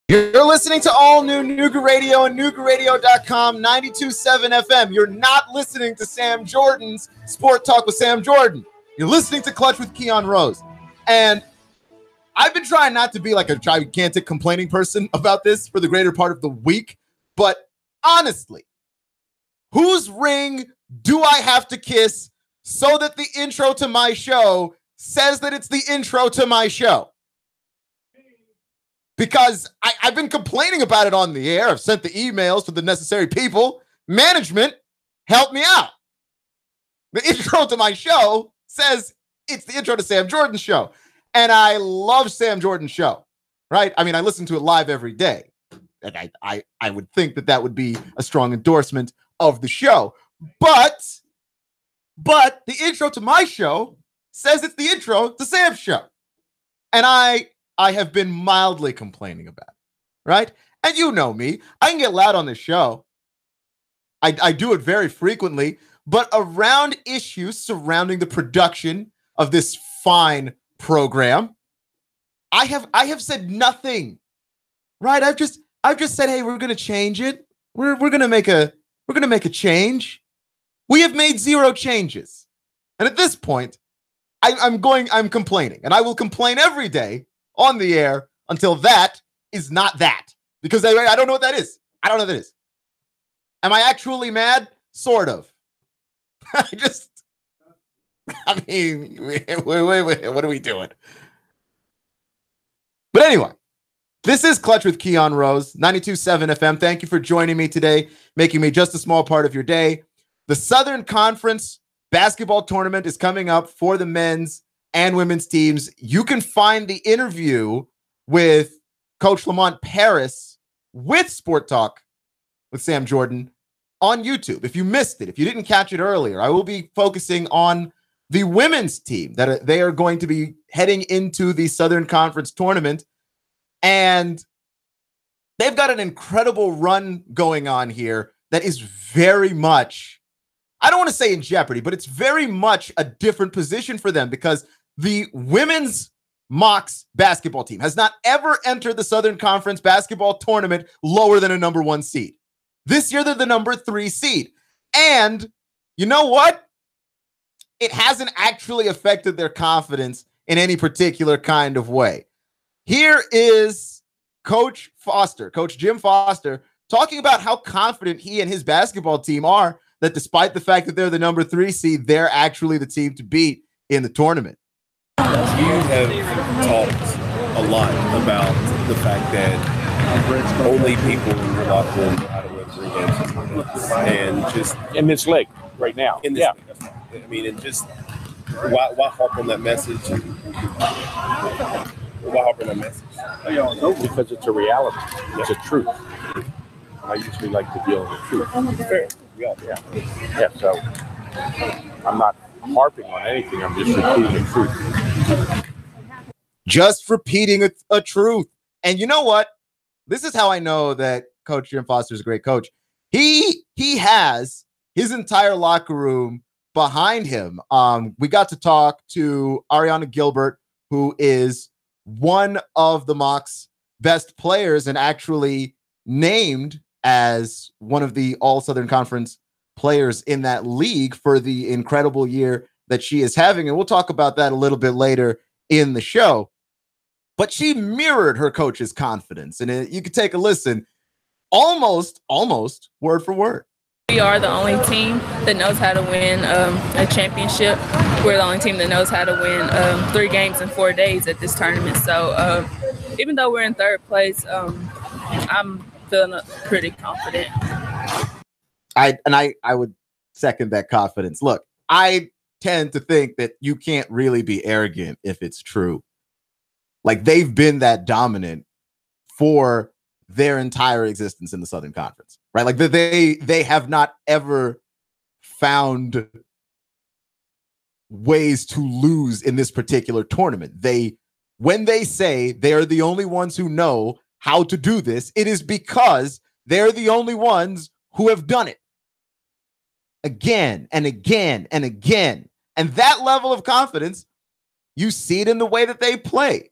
You're listening to all new Nooga Radio and NoogaRadio.com 92.7 FM. You're not listening to Sam Jordan's Sport Talk with Sam Jordan. You're listening to Clutch with Keon Rose. And I've been trying not to be like a gigantic complaining person about this for the greater part of the week. But honestly, whose ring do I have to kiss so that the intro to my show says that it's the intro to my show? Because I've been complaining about it on the air. I've sent the emails to the necessary people. Management, help me out. The intro to my show says it's the intro to Sam Jordan's show. And I love Sam Jordan's show, right? I mean, I listen to it live every day. And I would think that would be a strong endorsement of the show. But the intro to my show says it's the intro to Sam's show. And I have been mildly complaining about it, right? And you know me. I can get loud on this show. I do it very frequently, but around issues surrounding the production of this fine program, I have said nothing, right? I've just said, hey, we're going to change it. We're going to make a change. We have made zero changes. And at this point, I'm complaining, and I will complain every day on the air until that is not that, because I don't know what that is. I don't know what that is. Am I actually mad? Sort of. I mean, wait, what are we doing? But anyway, this is Clutch with Keon Rose, 92.7 FM. Thank you for joining me today, making me just a small part of your day. The Southern Conference basketball tournament is coming up for the men's and women's teams. You can find the interview with Coach Lamont Paris with Sport Talk with Sam Jordan on YouTube. If you missed it, if you didn't catch it earlier, I will be focusing on the women's team that they are going to be heading into the Southern Conference tournament. And they've got an incredible run going on here that is very much, I don't want to say in jeopardy, but it's very much a different position for them, because the women's Mocs basketball team has not ever entered the Southern Conference basketball tournament lower than a number 1 seed. This year, they're the number 3 seed. And you know what? It hasn't actually affected their confidence in any particular kind of way. Here is Coach Jim Foster, talking about how confident he and his basketball team are that despite the fact that they're the number 3 seed, they're actually the team to beat in the tournament. You have talked a lot about the fact that only people in your locker room know how to win 3 games, and just in this league right now. In this league, I mean, and just why harp on that message? Why harp on that message? Because it's a reality. It's a truth. I usually like to deal with the truth. Fair. Yeah. So I'm not harping on anything. I'm just repeating the truth. Just repeating a truth. And you know what? This is how I know that Coach Jim Foster is a great coach. He has his entire locker room behind him. We got to talk to Ariana Gilbert, who is one of the Mocs' best players and actually named as one of the All-Southern Conference players in that league for the incredible year that she is having. And we'll talk about that a little bit later in the show. But she mirrored her coach's confidence. And you could take a listen, almost word for word. We are the only team that knows how to win a championship. We're the only team that knows how to win 3 games in 4 days at this tournament. So even though we're in 3rd place, I'm feeling pretty confident. I would second that confidence. Look, I tend to think that you can't really be arrogant if it's true. Like, they've been that dominant for their entire existence in the Southern Conference, right? Like, they have not ever found ways to lose in this particular tournament. When they say they are the only ones who know how to do this, it is because they're the only ones who have done it again and again and again. And that level of confidence, you see it in the way that they play,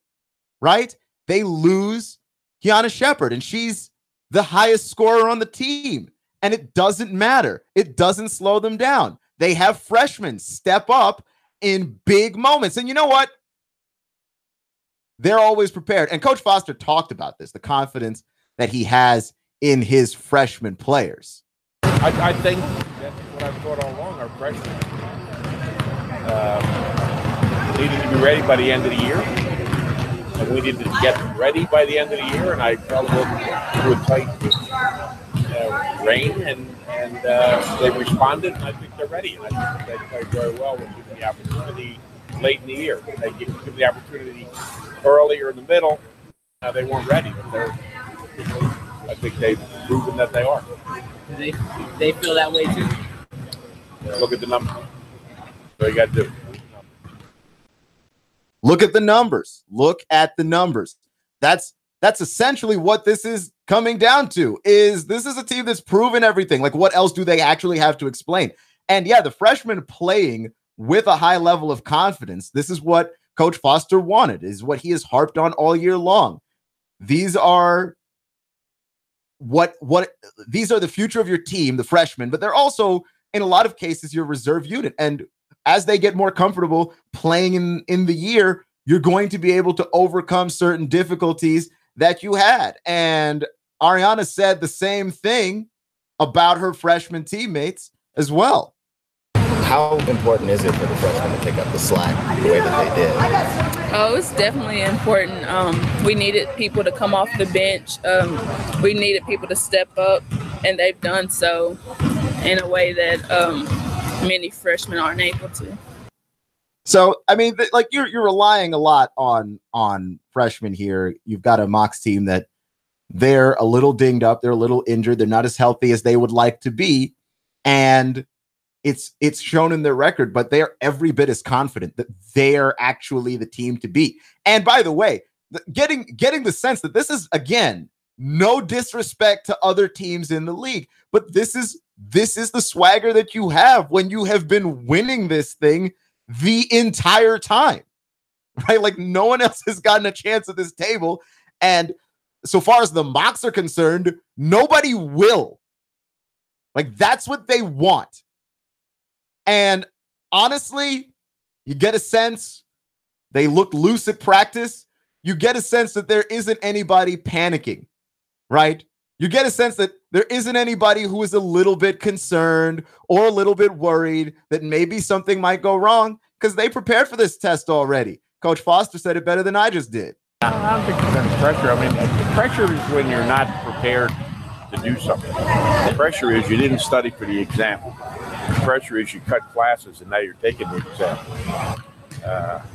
right? They lose Kiana Shepherd, and she's the highest scorer on the team. And it doesn't matter. It doesn't slow them down. They have freshmen step up in big moments. And you know what? They're always prepared. And Coach Foster talked about this, the confidence that he has in his freshman players. I think that's what I've thought all along. Our freshmen needed to be ready by the end of the year. And we needed to get them ready by the end of the year. And I felt it would tight rain, and they responded, and I think they're ready. And I think they played very well when given the opportunity late in the year. They give the opportunity earlier in the middle. They weren't ready, but I think they've proven that they are. Do they feel that way too? Look at the numbers. That's all you got to do. Look at the numbers. Look at the numbers. That's essentially what this is coming down to. Is this is a team that's proven everything. Like, what else do they actually have to explain? And yeah, the freshmen playing with a high level of confidence. This is what Coach Foster wanted, is what he has harped on all year long. These are these are the future of your team, the freshmen, but they're also, in a lot of cases, your reserve unit. And as they get more comfortable playing in the year, you're going to be able to overcome certain difficulties that you had. And Ariana said the same thing about her freshman teammates as well. How important is it for the freshmen to pick up the slack the way that they did? Oh, it's definitely important. We needed people to come off the bench. We needed people to step up, and they've done so in a way that many freshmen aren't able to. So, I mean, like you're relying a lot on freshmen here. You've got a Mocs team that they're a little dinged up. They're a little injured. They're not as healthy as they would like to be. And it's shown in their record, but they are every bit as confident that they are actually the team to beat. And by the way, getting the sense that this is, again, no disrespect to other teams in the league, but this is the swagger that you have when you have been winning this thing the entire time, right? Like, no one else has gotten a chance at this table. And so far as the Mocs are concerned, nobody will. Like, that's what they want. And honestly, you get a sense they look loose at practice. You get a sense that there isn't anybody panicking, right? You get a sense that there isn't anybody who is a little bit concerned or a little bit worried that maybe something might go wrong, because they prepared for this test already. Coach Foster said it better than I just did. I don't think there's any pressure. I mean, the pressure is when you're not prepared to do something. The pressure is you didn't study for the exam. The pressure is you cut classes and now you're taking the exam.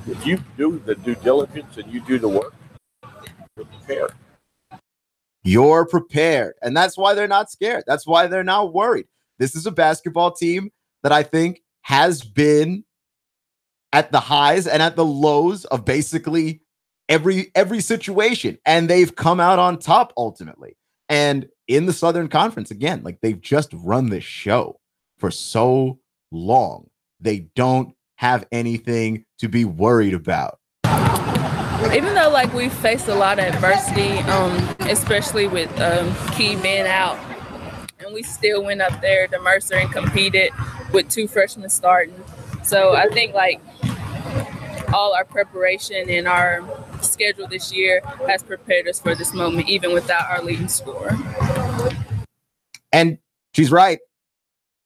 If you do the due diligence and you do the work, you're prepared. You're prepared. And that's why they're not scared. That's why they're not worried. This is a basketball team that I think has been at the highs and at the lows of basically every situation. And they've come out on top ultimately. And in the Southern Conference, again, like, they've just run this show for so long. They don't have anything to be worried about. Even though, like, we've faced a lot of adversity, especially with Key being out, and we still went up there to Mercer and competed with 2 freshmen starting. So I think, like, all our preparation and our schedule this year has prepared us for this moment, even without our leading scorer. And she's right.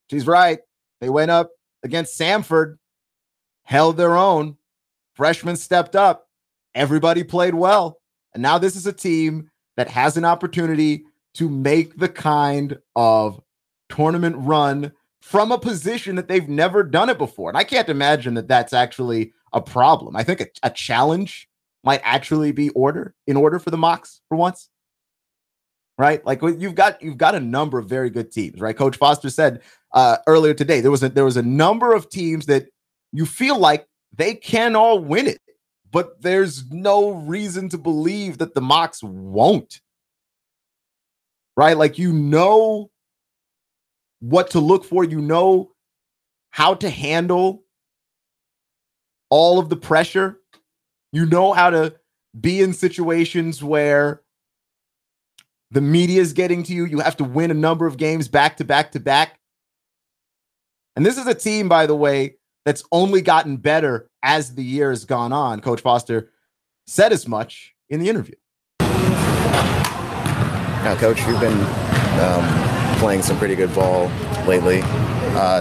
She's right. They went up against Samford, held their own. Freshmen stepped up. Everybody played well. And now this is a team that has an opportunity to make the kind of tournament run from a position that they've never done it before. And I can't imagine that that's actually a problem. I think a challenge might actually be in order for the Mocs for once. Right? Like, you've got a number of very good teams, right? Coach Foster said earlier today, there was a number of teams that you feel like they can all win it, but there's no reason to believe that the Mocs won't. Right? Like, you know what to look for. You know how to handle all of the pressure. You know how to be in situations where The media is getting to you. You have to win a number of games back to back to back. And this is a team, by the way, that's only gotten better as the year has gone on. Coach Foster said as much in the interview. Now, Coach, you've been playing some pretty good ball lately.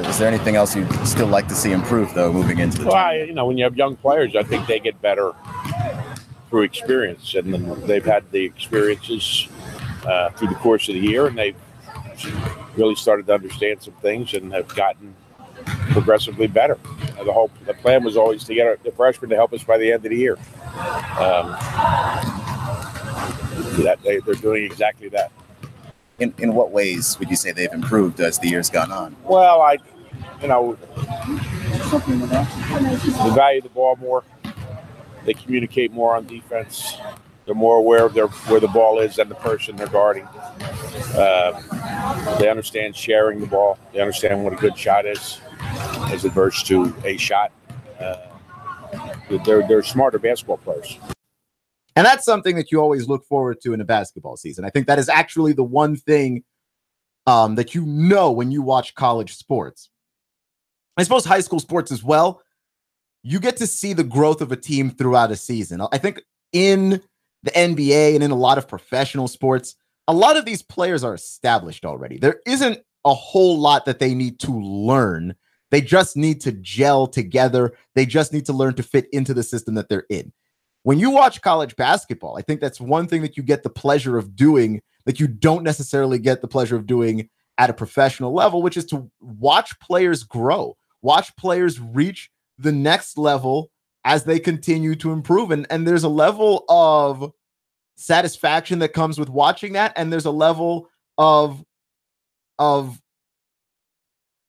Is there anything else you'd still like to see improve, though, moving into the tournament? When you have young players, I think they get better through experience, and they've had the experiences through the course of the year, and they've really started to understand some things and have gotten progressively better. The plan was always to get the freshmen to help us by the end of the year. They're doing exactly that. In what ways would you say they've improved as the year's gone on? Well, they value the ball more. They communicate more on defense. They're more aware of where the ball is than the person they're guarding. They understand sharing the ball. They understand what a good shot is as adverse to a shot. They're smarter basketball players. And that's something that you always look forward to in a basketball season. I think that is actually the one thing that you know when you watch college sports. I suppose high school sports as well. You get to see the growth of a team throughout a season. I think in the NBA and in a lot of professional sports, a lot of these players are established already. There isn't a whole lot that they need to learn. They just need to gel together. They just need to learn to fit into the system that they're in. When you watch college basketball, I think that's one thing that you get the pleasure of doing that you don't necessarily get the pleasure of doing at a professional level, which is to watch players grow, watch players reach the next level as they continue to improve. And there's a level of satisfaction that comes with watching that. And there's a level of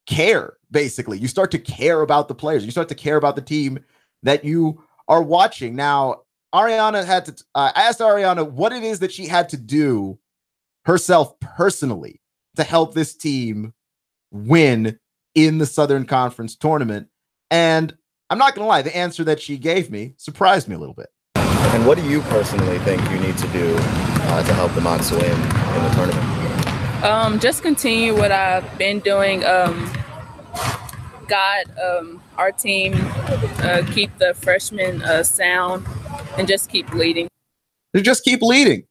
care, basically. You start to care about the players. You start to care about the team that you are watching. Now, Ariana had to, I asked Ariana what it is that she had to do herself personally to help this team win in the Southern Conference tournament. And I'm not going to lie, the answer that she gave me surprised me a little bit. And what do you personally think you need to do to help the Mocs win in the tournament? Just continue what I've been doing. Our team, keep the freshmen sound, and just keep leading. Just keep leading,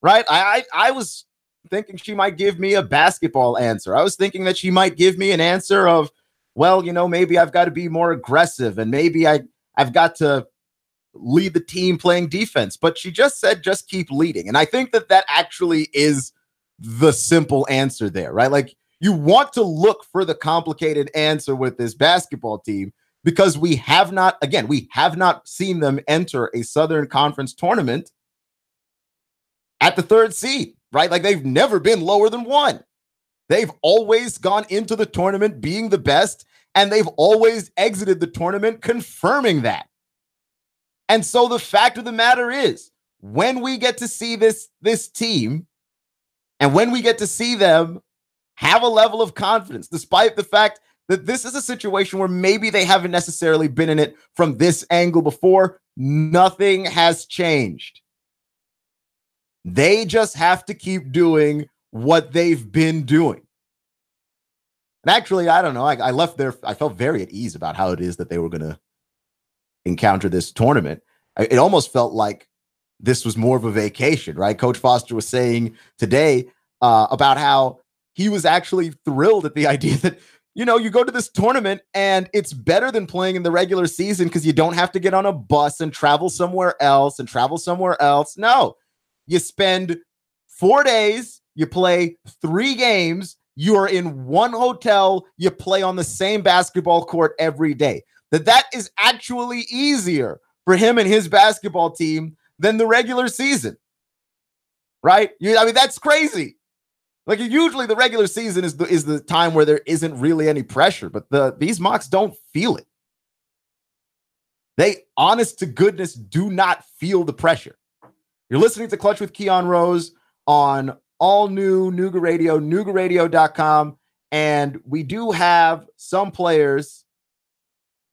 right? I was thinking she might give me a basketball answer. I was thinking that she might give me an answer of, well, maybe I've got to be more aggressive, and maybe I've got to lead the team playing defense. But she just said, just keep leading. And I think that actually is the simple answer there, right? Like, you want to look for the complicated answer with this basketball team because we have not seen them enter a Southern Conference tournament at the 3rd seed, right? Like, they've never been lower than 1. They've always gone into the tournament being the best, and they've always exited the tournament confirming that. And so the fact of the matter is, when we get to see this team, and when we get to see them have a level of confidence, despite the fact that this is a situation where maybe they haven't necessarily been in it from this angle before, nothing has changed. They just have to keep doing what they've been doing. And actually, I don't know. I left there. I felt very at ease about how it is that they were going to encounter this tournament. It almost felt like this was more of a vacation, right? Coach Foster was saying today about how he was actually thrilled at the idea that, you go to this tournament and it's better than playing in the regular season because you don't have to get on a bus and travel somewhere else. No, you spend 4 days, you play 3 games, you are in one hotel, you play on the same basketball court every day. That is actually easier for him and his basketball team than the regular season, right? That's crazy. Like, usually the regular season is the time where there isn't really any pressure, but these Mocs don't feel it. They, honest to goodness, do not feel the pressure. You're listening to Clutch with Keon Rose on all new Nooga Radio, noogaradio.com. And we do have some players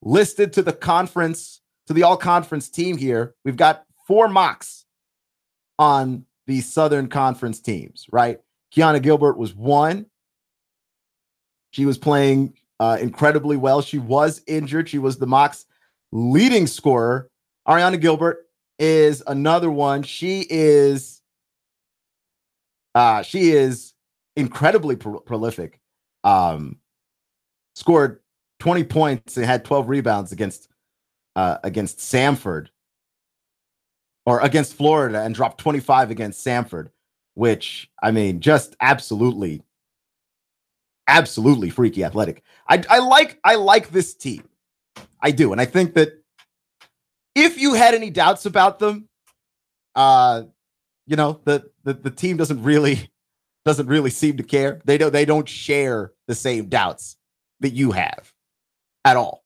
listed to the conference, to the all-conference team here. We've got 4 Mocs on the Southern Conference teams, right? Kiana Gilbert was one. She was playing incredibly well. She was injured. She was the Mocs' leading scorer. Ariana Gilbert is another one. She is incredibly prolific. Scored 20 points and had 12 rebounds against Samford, or against Florida, and dropped 25 against Samford, which, I mean, just absolutely freaky athletic. I like this team. I do. And I think that if you had any doubts about them, the team doesn't really seem to care. They don't share the same doubts that you have at all.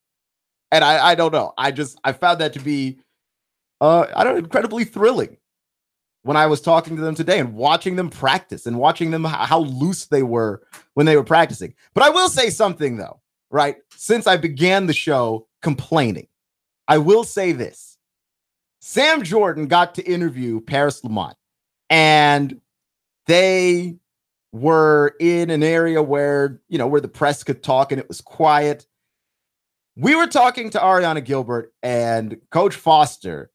And I don't know. I found that to be incredibly thrilling when I was talking to them today and watching them practice and watching them how loose they were when they were practicing. But I will say something, though, right? Since I began the show complaining, I will say this. Sam Jordan got to interview Paris Lamont, and they were in an area where the press could talk and it was quiet. We were talking to Ariana Gilbert and Coach Foster,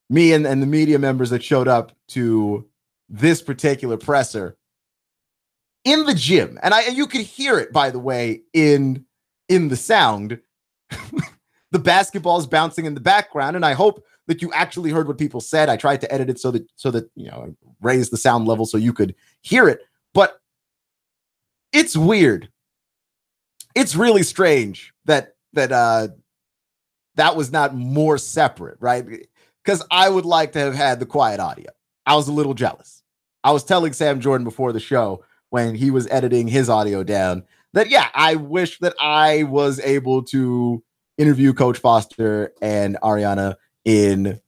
me and the media members that showed up to this particular presser, in the gym. And you could hear it, by the way, in the sound. The basketball is bouncing in the background, and I hope that you actually heard what people said. I tried to edit it so that raise the sound level so you could hear it. But it's weird. It's really strange that was not more separate, right? Because I would like to have had the quiet audio. I was a little jealous. I was telling Sam Jordan before the show when he was editing his audio down that, yeah, I wish that I was able to interview Coach Foster and Ariana in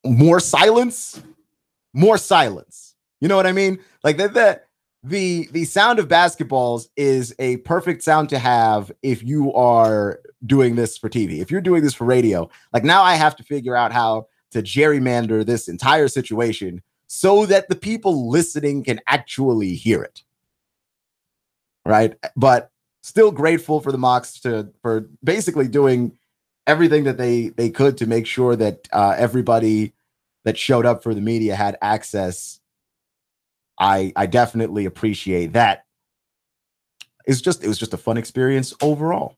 more silence. You know what I mean? Like the sound of basketballs is a perfect sound to have if you are doing this for TV. If you're doing this for radio, like now I have to figure out how to gerrymander this entire situation so that the people listening can actually hear it. Right? But still grateful for the Mocs for basically doing everything that they could to make sure that everybody that showed up for the media had access. I definitely appreciate that. It was just a fun experience overall.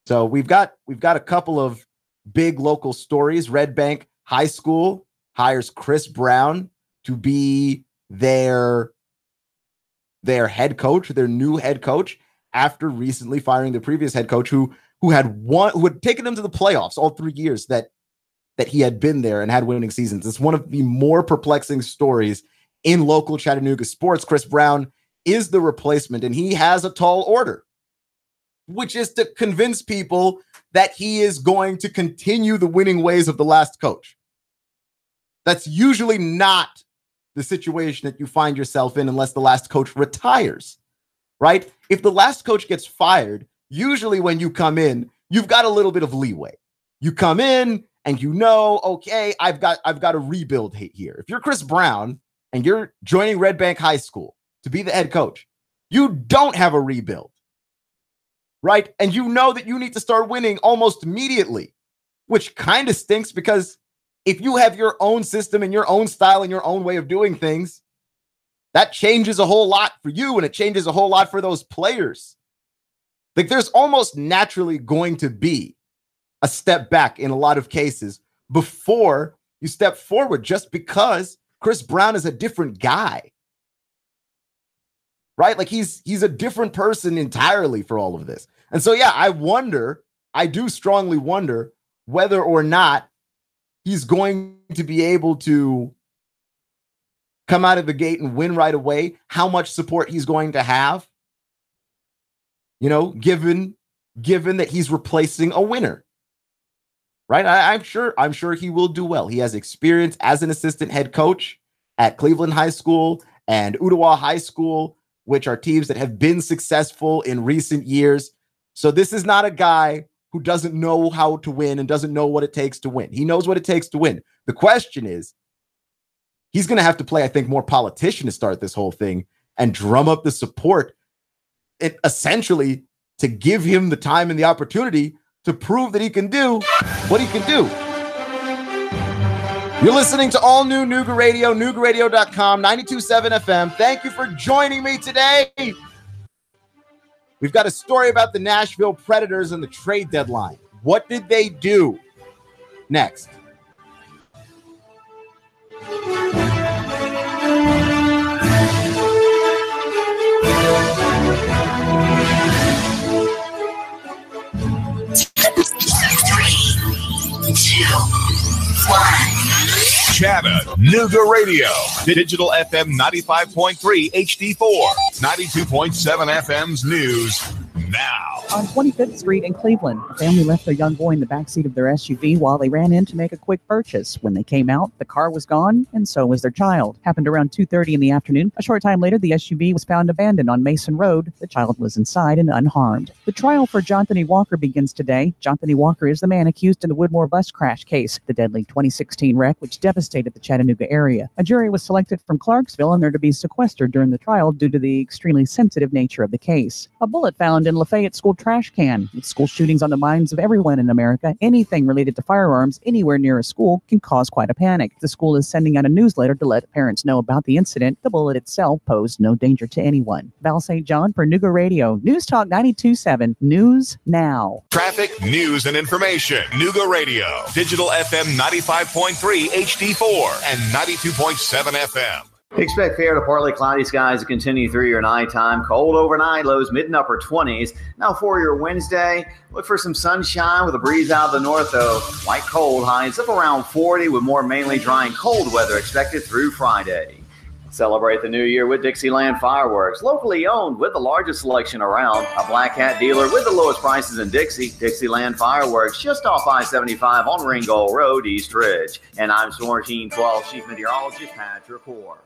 So we've got a couple of big local stories. Red Bank High School hires Chris Brown to be their head coach, their new head coach, after recently firing the previous head coach who had taken them to the playoffs all 3 years that he had been there and had winning seasons. It's one of the more perplexing stories in local Chattanooga sports. Chris Brown is the replacement, and he has a tall order, which is to convince people that he is going to continue the winning ways of the last coach. That's usually not the situation that you find yourself in unless the last coach retires, right? If the last coach gets fired, usually when you come in, you've got a little bit of leeway. You come in and okay, I've got a rebuild here. If you're Chris Brown and you're joining Red Bank High School to be the head coach, you don't have a rebuild, right? And you know that you need to start winning almost immediately, which kind of stinks because if you have your own system and your own style and your own way of doing things, that changes a whole lot for you and it changes a whole lot for those players. Like there's almost naturally going to be a step back in a lot of cases before you step forward, just because Chris Brown is a different guy, right? Like he's a different person entirely for all of this. And so, yeah, I do strongly wonder whether or not he's going to be able to come out of the gate and win right away, how much support he's going to have, given that he's replacing a winner, right? I'm sure he will do well. He has experience as an assistant head coach at Cleveland High School and Ottawa High School, which are teams that have been successful in recent years. So this is not a guy who doesn't know how to win and doesn't know what it takes to win. He knows what it takes to win. The question is, he's going to have to play, I think, more politician to start this whole thing and drum up the support, essentially to give him the time and the opportunity to prove that he can do what he can do. You're listening to all new Nooga Radio, NoogaRadio.com, 92.7 FM. Thank you for joining me today. We've got a story about the Nashville Predators and the trade deadline. What did they do? Next. Chattanooga Radio, Digital FM 95.3 HD4, 92.7 FM's news now. On 25th Street in Cleveland, a family left their young boy in the backseat of their SUV while they ran in to make a quick purchase. When they came out, the car was gone, and so was their child. Happened around 2:30 in the afternoon. A short time later, the SUV was found abandoned on Mason Road. The child was inside and unharmed. The trial for Jonathan E. Walker begins today. Jonathan E. Walker is the man accused in the Woodmore bus crash case, the deadly 2016 wreck which devastated the Chattanooga area. A jury was selected from Clarksville, and they're to be sequestered during the trial due to the extremely sensitive nature of the case. A bullet found in Lafayette School trash can. With school shootings on the minds of everyone in America, anything related to firearms anywhere near a school can cause quite a panic. The school is sending out a newsletter to let parents know about the incident. The bullet itself posed no danger to anyone. Val St. John for Nooga Radio, News Talk 92.7, News Now. Traffic, news, and information. Nooga Radio, Digital FM 95.3 HD4 and 92.7 FM. Expect fair to partly cloudy skies to continue through your nighttime. Cold overnight, lows mid and upper 20s. Now for your Wednesday, look for some sunshine with a breeze out of the north, though. Light cold, highs up around 40 with more mainly dry and cold weather expected through Friday. Celebrate the new year with Dixieland Fireworks. Locally owned with the largest selection around. A Black Hat dealer with the lowest prices in Dixie. Dixieland Fireworks just off I-75 on Ringgold Road, East Ridge. And I'm Storm Team 12 Chief Meteorologist Patrick Hoare.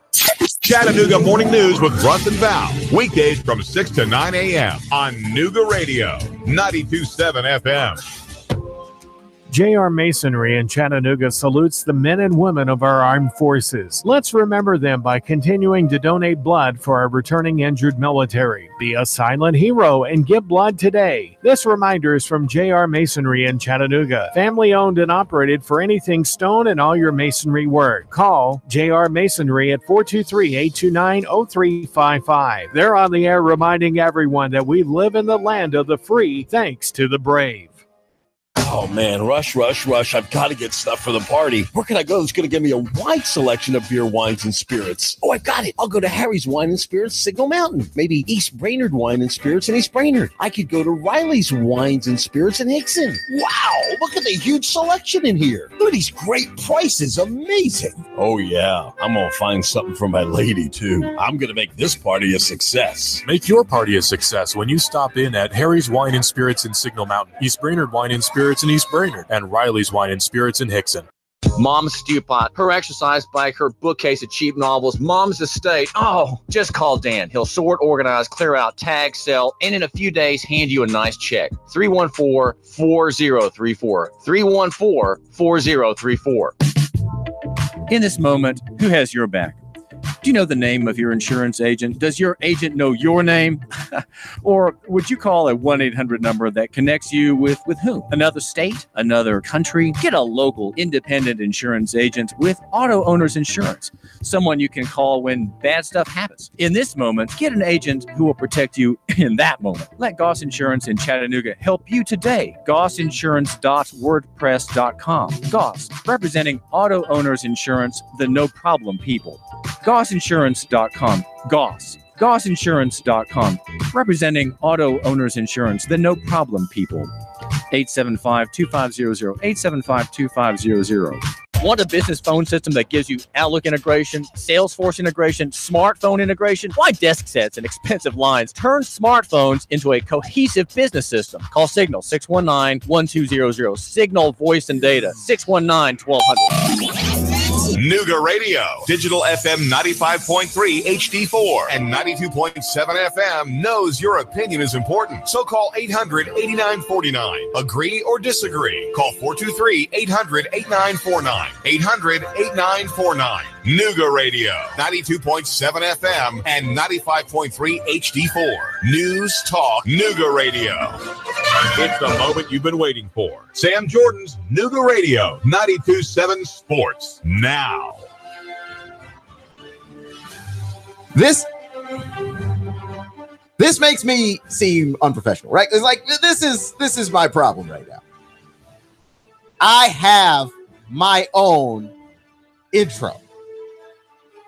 Chattanooga Morning News with Russ and Val. Weekdays from 6 to 9 a.m. on Nooga Radio, 92.7 FM. J.R. Masonry in Chattanooga salutes the men and women of our armed forces. Let's remember them by continuing to donate blood for our returning injured military. Be a silent hero and give blood today. This reminder is from J.R. Masonry in Chattanooga. Family owned and operated for anything stone and all your masonry work. Call J.R. Masonry at 423-829-0355. They're on the air reminding everyone that we live in the land of the free thanks to the brave. Oh, man, rush. I've got to get stuff for the party. Where can I go that's going to give me a wide selection of beer, wines, and spirits? Oh, I've got it. I'll go to Harry's Wine and Spirits, Signal Mountain. Maybe East Brainerd Wine and Spirits in East Brainerd. I could go to Riley's Wines and Spirits in Hickson. Wow, look at the huge selection in here. Look at these great prices. Amazing. Oh, yeah, I'm going to find something for my lady, too. I'm going to make this party a success. Make your party a success when you stop in at Harry's Wine and Spirits in Signal Mountain, East Brainerd Wine and Spirits in East Brainerd, and Riley's Wine and Spirits in Hickson. Mom's Stew Pot, her exercise bike, her bookcase of cheap novels, Mom's estate. Oh, just call Dan. He'll sort, organize, clear out, tag, sell, and in a few days, hand you a nice check. 314-4034. 314-4034. In this moment, who has your back? Do you know the name of your insurance agent? Does your agent know your name? Or would you call a 1-800 number that connects you with whom? Another state? Another country? Get a local independent insurance agent with Auto Owners Insurance. Someone you can call when bad stuff happens. In this moment, get an agent who will protect you in that moment. Let Goss Insurance in Chattanooga help you today. GossInsurance.wordpress.com. Goss, representing Auto Owners Insurance, the no problem people. GossInsurance.com. Goss. GossInsurance.com. Representing Auto Owners Insurance, the no problem people. 875-2500. 875-2500. Want a business phone system that gives you Outlook integration, Salesforce integration, smartphone integration? Why desk sets and expensive lines? Turn smartphones into a cohesive business system. Call Signal 619-1200. Signal Voice and Data 619-1200. Nooga Radio, digital FM 95.3 HD4 and 92.7 FM knows your opinion is important. So call 800-8949. Agree or disagree. Call 423-800-8949. 800-8949. Nooga Radio, 92.7 FM and 95.3 HD4. News Talk Nooga Radio. It's the moment you've been waiting for. Sam Jordan's Nooga Radio, 92.7 Sports. Now. This makes me seem unprofessional, right? It's like this is my problem right now. I have my own intro.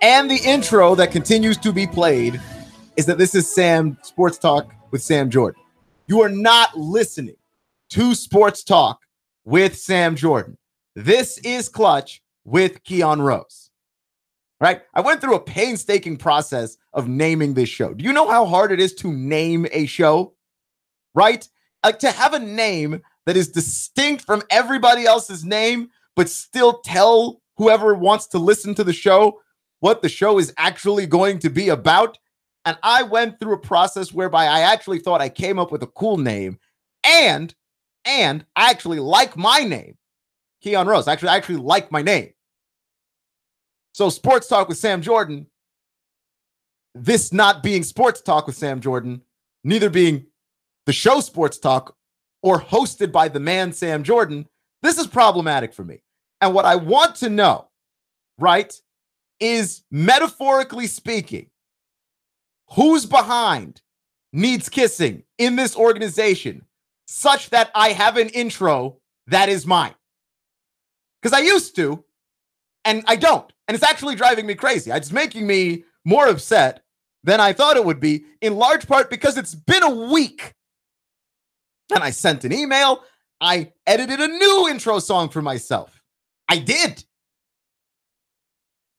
And the intro that continues to be played is that this is Sam Sports Talk with Sam Jordan. You are not listening to Sports Talk with Sam Jordan. This is Clutch with Keon Rose. Right? I went through a painstaking process of naming this show. Do you know how hard it is to name a show? Right? Like to have a name that is distinct from everybody else's name, but still tell whoever wants to listen to the show what the show is actually going to be about. And I went through a process whereby I actually thought I came up with a cool name, and I actually like my name, Keon Rose. I actually like my name. So Sports Talk with Sam Jordan, this not being Sports Talk with Sam Jordan, neither being the show Sports Talk or hosted by the man Sam Jordan, this is problematic for me. And what I want to know, right, is metaphorically speaking, who's behind Needs Kissing in this organization such that I have an intro that is mine? Because I used to, and I don't. And it's actually driving me crazy. It's making me more upset than I thought it would be, in large part because it's been a week. And I sent an email. I edited a new intro song for myself. I did.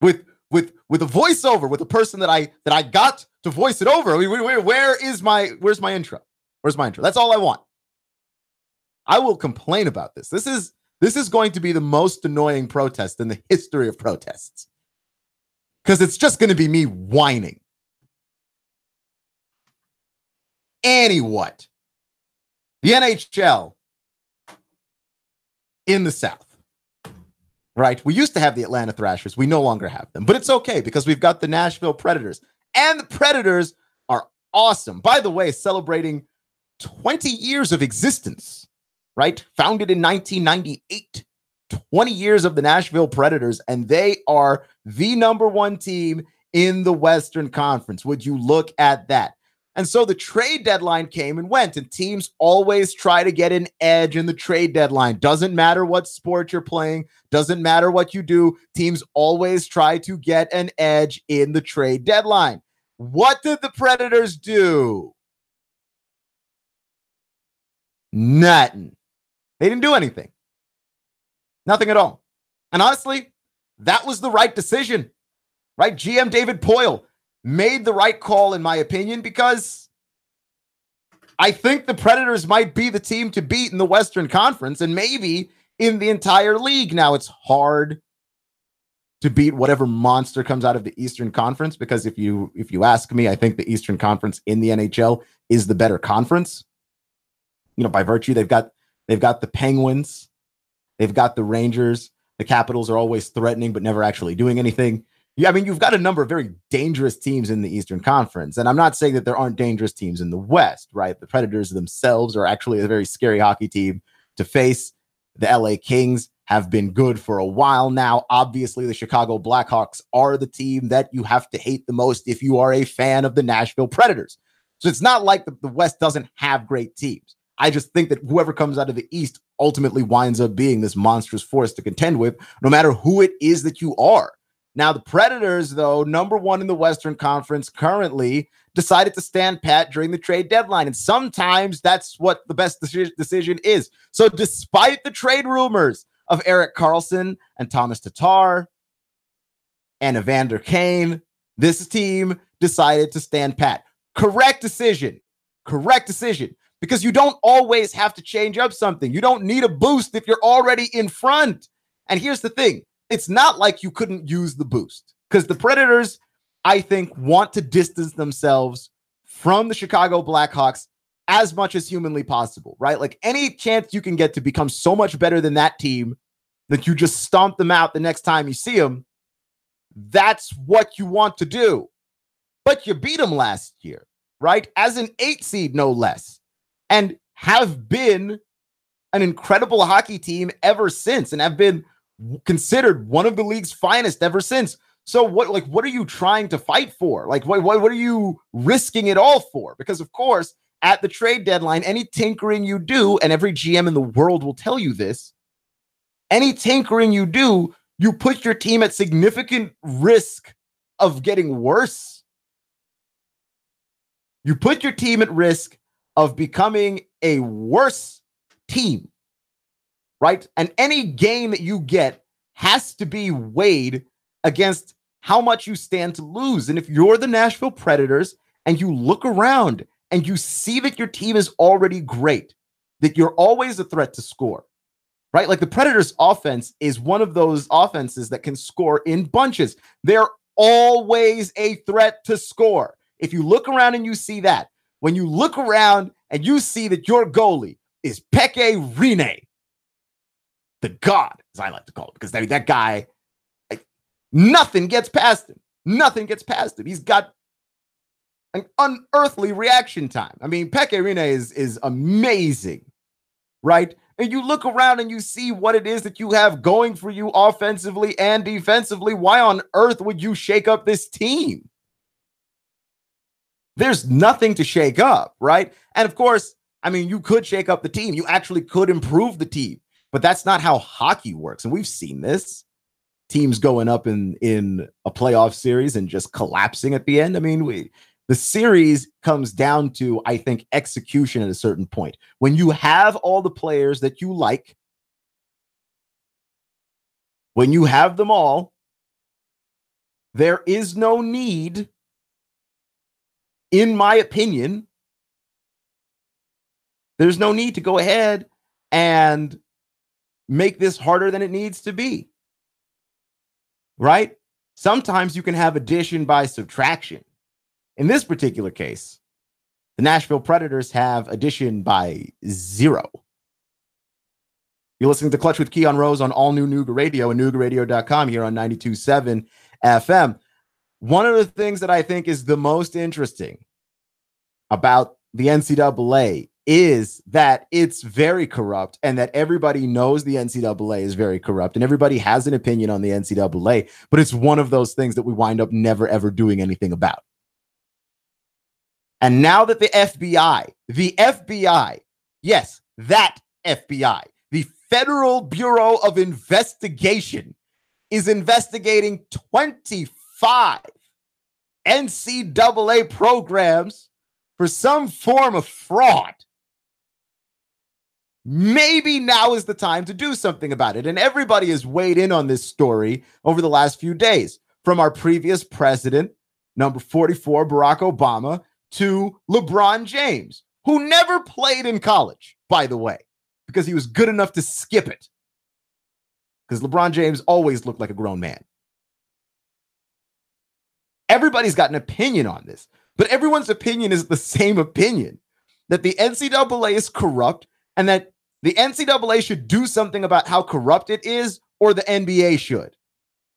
With a voiceover, with a person that I got to voice it over. Where's my intro? Where's my intro? That's all I want. I will complain about this. This is going to be the most annoying protest in the history of protests. Because it's just going to be me whining. Anyway, the NHL in the South. Right? We used to have the Atlanta Thrashers. We no longer have them. But it's okay because we've got the Nashville Predators. And the Predators are awesome. By the way, celebrating 20 years of existence. Right? Founded in 1998. 20 years of the Nashville Predators. And they are the number one team in the Western Conference. Would you look at that? And so the trade deadline came and went, and teams always try to get an edge in the trade deadline. Doesn't matter what sport you're playing, doesn't matter what you do. Teams always try to get an edge in the trade deadline. What did the Predators do? Nothing. They didn't do anything. Nothing at all. And honestly, that was the right decision, right? GM David Poile made the right call, in my opinion, because I think the Predators might be the team to beat in the Western Conference and maybe in the entire league. Now, it's hard to beat whatever monster comes out of the Eastern Conference because if you ask me, I think the Eastern Conference in the NHL is the better conference. You know, by virtue, they've got the Penguins, they've got the Rangers. The Capitals are always threatening but never actually doing anything. Yeah, I mean, you've got a number of very dangerous teams in the Eastern Conference, and I'm not saying that there aren't dangerous teams in the West, right? The Predators themselves are actually a very scary hockey team to face. The LA Kings have been good for a while now. Obviously, the Chicago Blackhawks are the team that you have to hate the most if you are a fan of the Nashville Predators. So it's not like the West doesn't have great teams. I just think that whoever comes out of the East ultimately winds up being this monstrous force to contend with, no matter who it is that you are. Now, the Predators, though, number one in the Western Conference currently, decided to stand pat during the trade deadline. And sometimes that's what the best decision is. So despite the trade rumors of Erik Karlsson and Thomas Tatar and Evander Kane, this team decided to stand pat. Correct decision. Correct decision. Because you don't always have to change up something. You don't need a boost if you're already in front. And here's the thing. it's not like you couldn't use the boost, because the Predators, I think, want to distance themselves from the Chicago Blackhawks as much as humanly possible, right? Like any chance you can get to become so much better than that team that you just stomp them out the next time you see them, that's what you want to do. But you beat them last year, right? As an 8 seed, no less, and have been an incredible hockey team ever since, and have been considered one of the league's finest ever since. So what are you trying to fight for? Like, what are you risking it all for? Because of course, at the trade deadline, any tinkering you do, and every GM in the world will tell you this, any tinkering you do, you put your team at significant risk of getting worse. You put your team at risk of becoming a worse team, right? And any gain that you get has to be weighed against how much you stand to lose. And if you're the Nashville Predators and you look around and you see that your team is already great, that you're always a threat to score, right? Like the Predators' offense is one of those offenses that can score in bunches. They're always a threat to score. If you look around and you see that, when you look around and you see that your goalie is Pekka Rinne, the god, as I like to call it, because that guy, nothing gets past him. Nothing gets past him. He's got an unearthly reaction time. I mean, Pekka Rinne is amazing, right? And you look around and you see what it is that you have going for you offensively and defensively. Why on earth would you shake up this team? There's nothing to shake up, right? And of course, I mean, you could shake up the team. You actually could improve the team, but that's not how hockey works. And we've seen this. Teams going up in a playoff series and just collapsing at the end. I mean, the series comes down to, I think, execution at a certain point. When you have all the players that you like, when you have them all, there is no need, in my opinion, there's no need to go ahead and make this harder than it needs to be. Right? Sometimes you can have addition by subtraction. In this particular case, the Nashville Predators have addition by 0. You're listening to Clutch with Keon Rose on all new Nooga Radio and NoogaRadio.com here on 92.7 FM. One of the things that I think is the most interesting about the NCAA is that it's very corrupt, and that everybody knows the NCAA is very corrupt, and everybody has an opinion on the NCAA, but it's one of those things that we wind up never, ever doing anything about. And now that the FBI, yes, that FBI, the Federal Bureau of Investigation, is investigating 25 NCAA programs for some form of fraud, maybe now is the time to do something about it. And everybody has weighed in on this story over the last few days, from our previous president, number 44, Barack Obama, to LeBron James, who never played in college, by the way, because he was good enough to skip it. Because LeBron James always looked like a grown man. Everybody's got an opinion on this, but everyone's opinion is the same opinion, that the NCAA is corrupt and that the NCAA should do something about how corrupt it is, or the NBA should.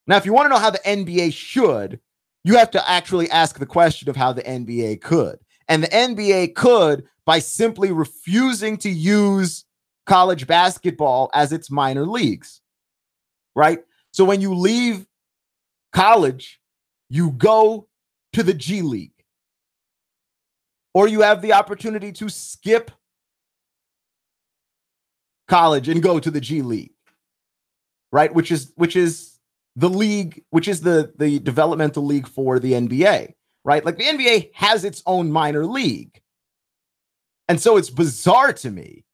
Now, if you want to know how the NBA should, you have to actually ask the question of how the NBA could. And the NBA could by simply refusing to use college basketball as its minor leagues, right? So when you leave college, you go to the G League, or you have the opportunity to skip college and go to the G League, right? Which is the league, which is the developmental league for the NBA, right? Like the NBA has its own minor league. And so it's bizarre to me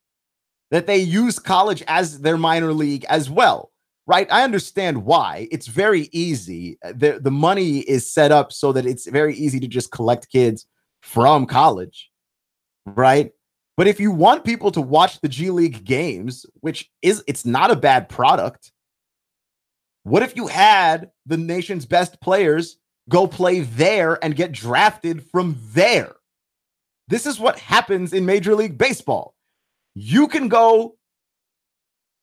that they use college as their minor league as well, right? I understand why. It's very easy. The money is set up so that it's very easy to just collect kids from college, right? But if you want people to watch the G League games, it's not a bad product, What if you had the nation's best players go play there and get drafted from there? This is what happens in Major League Baseball. You can go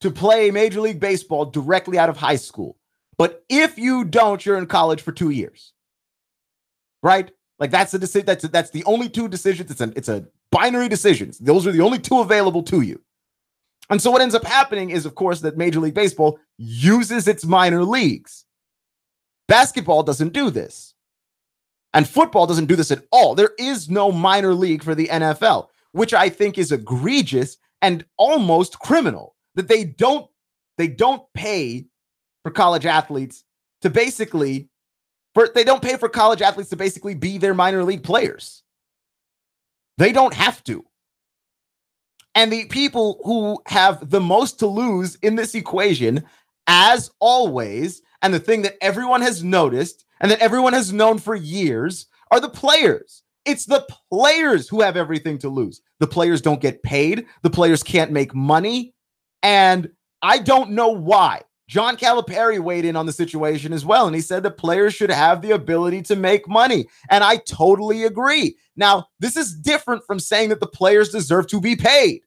to play Major League Baseball directly out of high school. But if you don't, you're in college for 2 years. Right? Like that's the decision. That's the only two decisions. It's a binary decisions. Those are the only two available to you. And so what ends up happening is, of course, that Major League Baseball uses its minor leagues. Basketball doesn't do this. And football doesn't do this at all. There is no minor league for the NFL, which I think is egregious and almost criminal, that they don't pay for college athletes to basically be their minor league players. They don't have to. And the people who have the most to lose in this equation, as always, and the thing that everyone has noticed and that everyone has known for years, are the players. It's the players who have everything to lose. The players don't get paid. The players can't make money. And I don't know why. John Calipari weighed in on the situation as well, and he said the players should have the ability to make money. And I totally agree. Now, this is different from saying that the players deserve to be paid,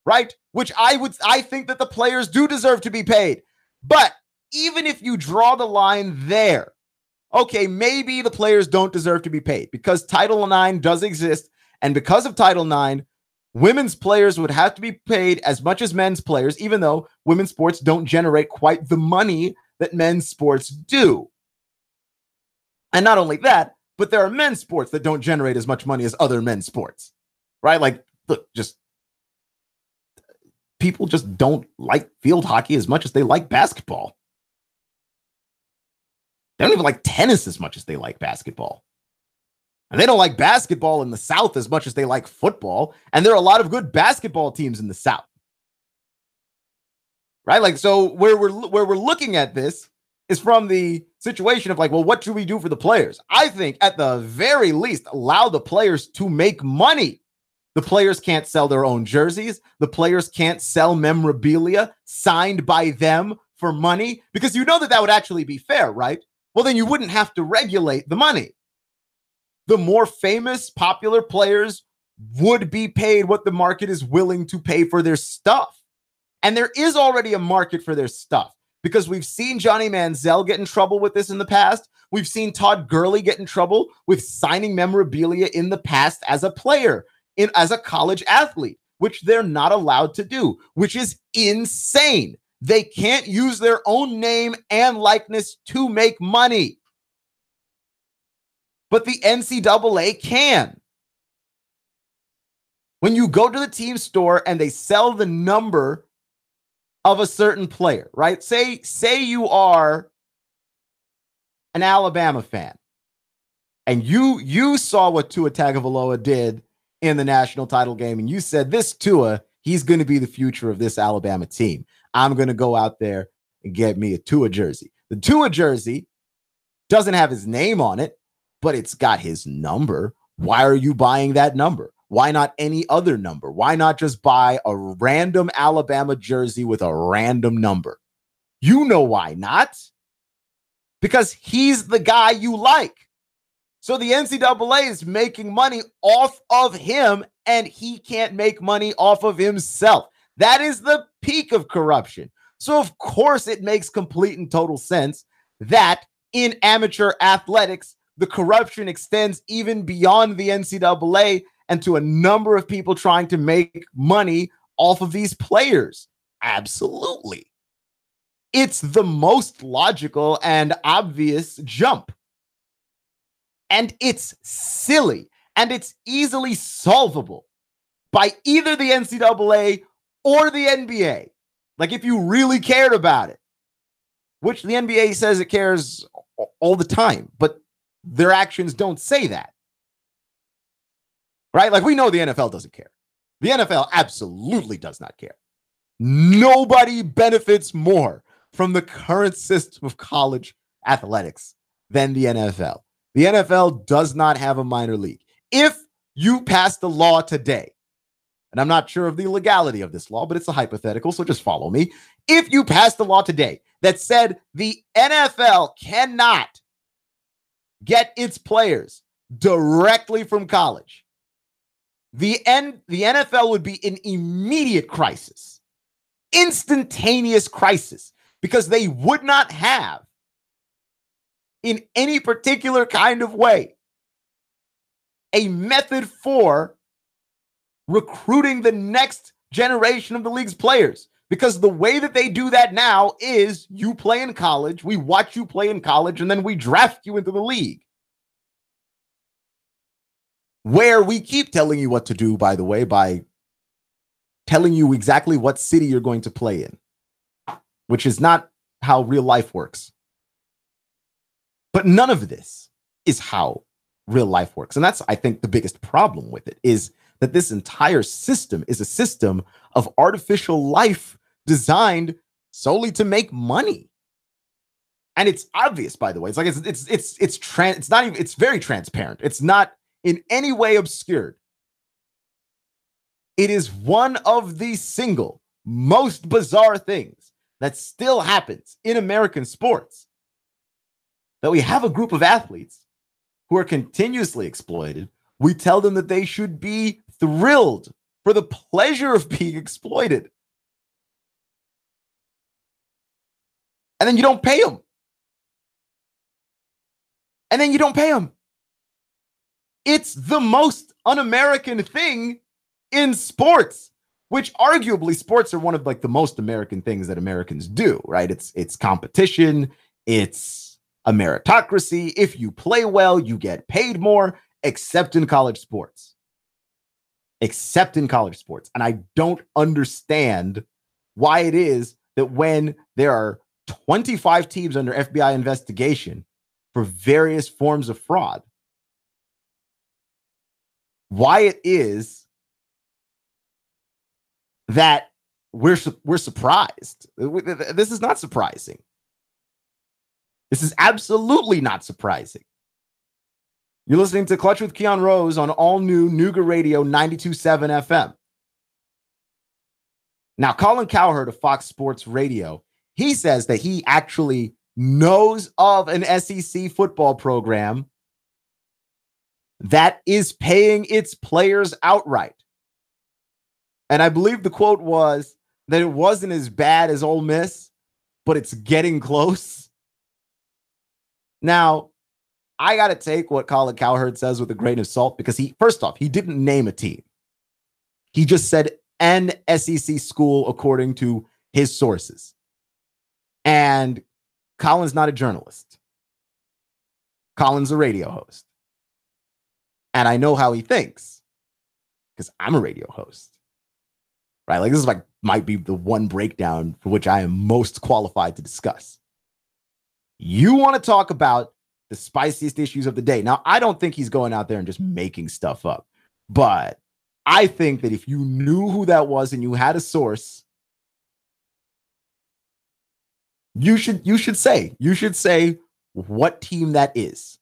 right? Which I think that the players do deserve to be paid. But even if you draw the line there, okay, maybe the players don't deserve to be paid because Title IX does exist. And because of Title IX, women's players would have to be paid as much as men's players, even though women's sports don't generate quite the money that men's sports do. And not only that, but there are men's sports that don't generate as much money as other men's sports, right? Like, look, people just don't like field hockey as much as they like basketball. They don't even like tennis as much as they like basketball. And they don't like basketball in the South as much as they like football. And there are a lot of good basketball teams in the South. Right? Like, so where we're looking at this is from the situation of like, well, what should we do for the players? I think at the very least, allow the players to make money. The players can't sell their own jerseys. The players can't sell memorabilia signed by them for money because you know that would actually be fair, right? Well, then you wouldn't have to regulate the money. The more famous, popular players would be paid what the market is willing to pay for their stuff. And there is already a market for their stuff because we've seen Johnny Manziel get in trouble with this in the past. We've seen Todd Gurley get in trouble with signing memorabilia in the past as a player, as a college athlete, which they're not allowed to do, which is insane. They can't use their own name and likeness to make money. But the NCAA can. When you go to the team store and they sell the number of a certain player, right? Say you are an Alabama fan and you saw what Tua Tagovailoa did in the national title game and you said, this Tua, he's going to be the future of this Alabama team. I'm going to go out there and get me a Tua jersey. The Tua jersey doesn't have his name on it, but it's got his number. Why are you buying that number? Why not any other number? Why not just buy a random Alabama jersey with a random number? You know why not. Because he's the guy you like. So the NCAA is making money off of him, and he can't make money off of himself. That is the peak of corruption. So of course it makes complete and total sense that in amateur athletics, the corruption extends even beyond the NCAA and to a number of people trying to make money off of these players. Absolutely. It's the most logical and obvious jump. And it's silly and it's easily solvable by either the NCAA or the NBA. Like if you really cared about it, which the NBA says it cares all the time, but their actions don't say that. Right? Like we know the NFL doesn't care. The NFL absolutely does not care. Nobody benefits more from the current system of college athletics than the NFL. The NFL does not have a minor league. If you pass the law today, and I'm not sure of the legality of this law, but it's a hypothetical, so just follow me. If you passed a law today that said the NFL cannot get its players directly from college, the NFL would be in immediate crisis, instantaneous crisis, because they would not have, in any particular kind of way, a method for recruiting the next generation of the league's players. Because the way that they do that now is you play in college, we watch you play in college, and then we draft you into the league. Where we keep telling you what to do, by the way, by telling you exactly what city you're going to play in, which is not how real life works. But none of this is how real life works. And that's, I think, the biggest problem with it, is that this entire system is a system of artificial life designed solely to make money. And it's obvious, by the way. It's like it's very transparent. It's not in any way obscured. It is one of the single most bizarre things that still happens in American sports, that we have a group of athletes who are continuously exploited. We tell them that they should be thrilled for the pleasure of being exploited. And then you don't pay them. And then you don't pay them. It's the most un-American thing in sports, which arguably sports are one of like the most American things that Americans do, right? It's competition. It's a meritocracy. If you play well, you get paid more, except in college sports. Except in college sports. And I don't understand why it is that when there are 25 teams under FBI investigation for various forms of fraud, why it is that we're surprised. This is not surprising. This is absolutely not surprising. You're listening to Clutch with Keon Rose on all new Nooga Radio 92.7 FM. Now, Colin Cowherd of Fox Sports Radio, he says that he actually knows of an SEC football program that is paying its players outright. And I believe the quote was that it wasn't as bad as Ole Miss, but it's getting close. Now, I got to take what Colin Cowherd says with a grain of salt, because first off, he didn't name a team. He just said an SEC school according to his sources. And Colin's not a journalist. Colin's a radio host. And I know how he thinks because I'm a radio host, right? Like, this is like might be the one breakdown for which I am most qualified to discuss. You want to talk about the spiciest issues of the day. Now, I don't think he's going out there and just making stuff up, but I think that if you knew who that was and you had a source, you should say what team that is.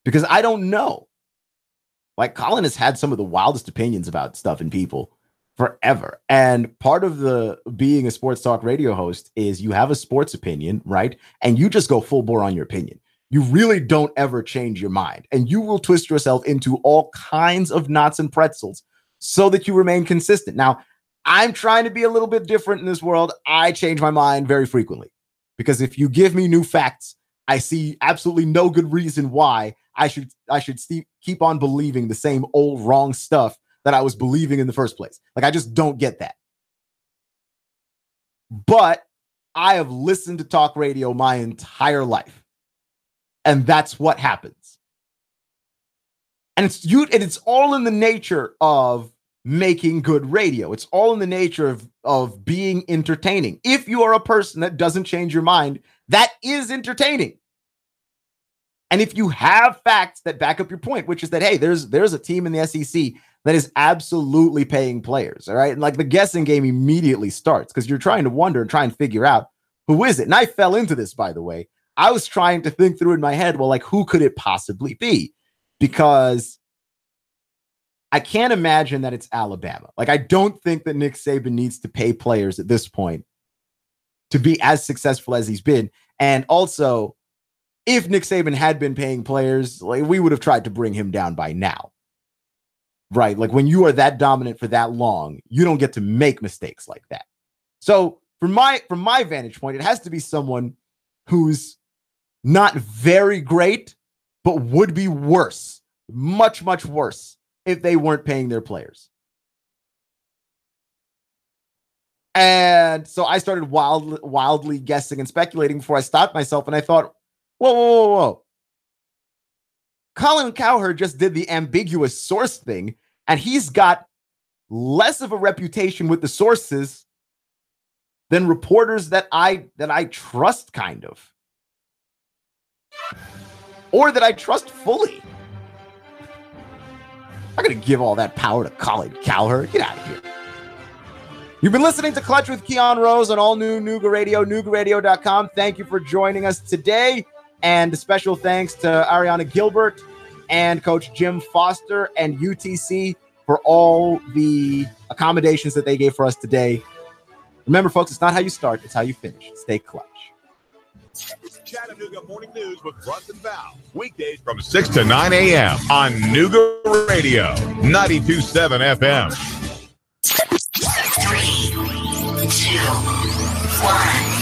Because I don't know. Like, Colin has had some of the wildest opinions about stuff and people forever. And part of the being a sports talk radio host is you have a sports opinion, right? And you just go full bore on your opinion. You really don't ever change your mind. And you will twist yourself into all kinds of knots and pretzels so that you remain consistent. Now, I'm trying to be a little bit different in this world. I change my mind very frequently. Because if you give me new facts, I see absolutely no good reason why I should keep on believing the same old wrong stuff that I was believing in the first place. Like, I just don't get that. But I have listened to talk radio my entire life. And that's what happens. And it's all in the nature of making good radio. It's all in the nature of being entertaining. If you are a person that doesn't change your mind, that is entertaining. And if you have facts that back up your point, which is that, hey, there's a team in the SEC that is absolutely paying players, all right? And like, the guessing game immediately starts because you're trying to wonder and try and figure out who is it. And I fell into this, by the way. I was trying to think through in my head, well, like, who could it possibly be? Because I can't imagine that it's Alabama. Like, I don't think that Nick Saban needs to pay players at this point to be as successful as he's been. And also, if Nick Saban had been paying players, like, we would have tried to bring him down by now. Right? Like, when you are that dominant for that long, you don't get to make mistakes like that. So from my vantage point, it has to be someone who's not very great, but would be worse, much, much worse, if they weren't paying their players. And so I started wildly guessing and speculating before I stopped myself, and I thought, whoa. Colin Cowherd just did the ambiguous source thing, and he's got less of a reputation with the sources than reporters that I trust, kind of. Or that I trust fully. I'm not going to give all that power to Colin Cowherd. Get out of here. You've been listening to Clutch with Keon Rose on all new Nooga Radio, NoogaRadio.com. Thank you for joining us today. And a special thanks to Ariana Gilbert and Coach Jim Foster and UTC for all the accommodations that they gave for us today. Remember, folks, it's not how you start, it's how you finish. Stay clutch. Chattanooga Morning News with Russ and Val. Weekdays from 6 to 9 a.m. on Nooga Radio, 92.7 FM. 3, 2, 1.